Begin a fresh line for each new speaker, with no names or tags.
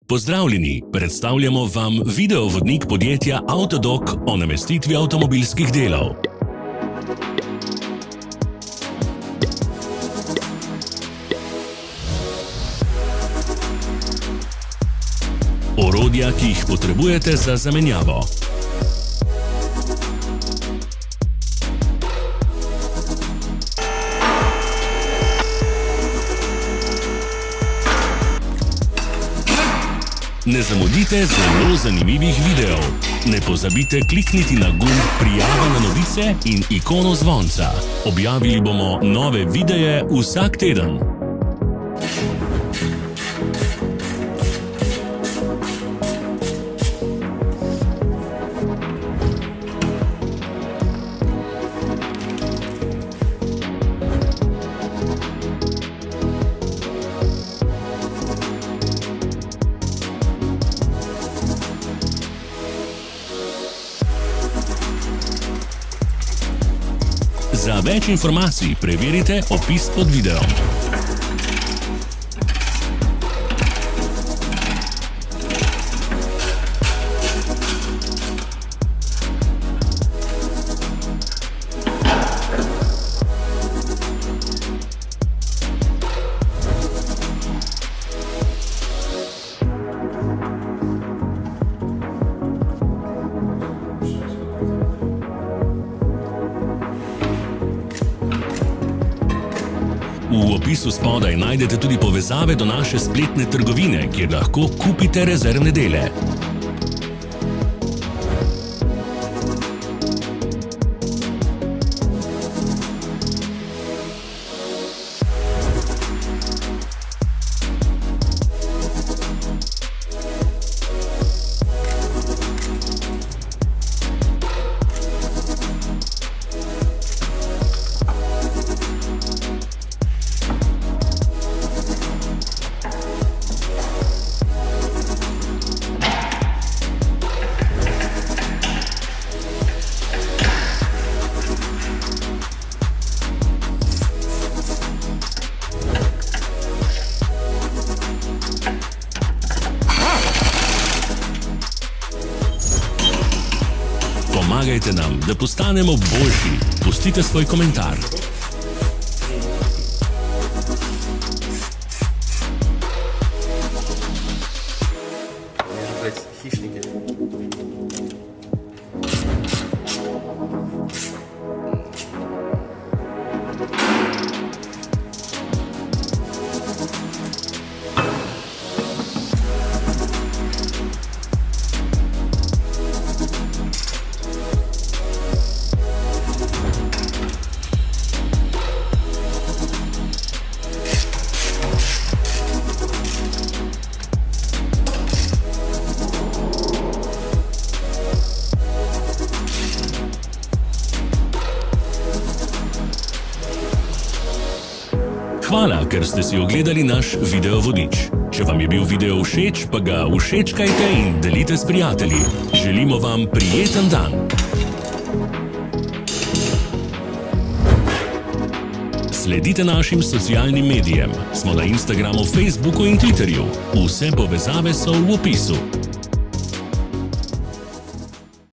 Pozdravljeni, predstavljamo vam videovodnik podjetja Autodoc o namestitvi avtomobilskih delov. Orodja, ki jih potrebujete za zamenjavo. Ne zamudite zelo zanimivih videov. Ne pozabite klikniti na gumb prijava na novice in ikono zvonca. Objavili bomo nove videe vsak teden. Za več informacij preverite opis pod videom. V opisu spodaj najdete tudi povezave do naše spletne trgovine, kjer lahko kupite rezervne dele. Pomagajte nam, da postanemo boljši. Pustite svoj komentar. Hvala, ker ste si ogledali naš videovodič. Če vam je bil video všeč, pa ga všečkajte in delite s prijatelji. Želimo vam prijeten dan. Sledite našim socialnim medijem. Smo na Instagramu, Facebooku in Twitterju. Vse povezave so v opisu.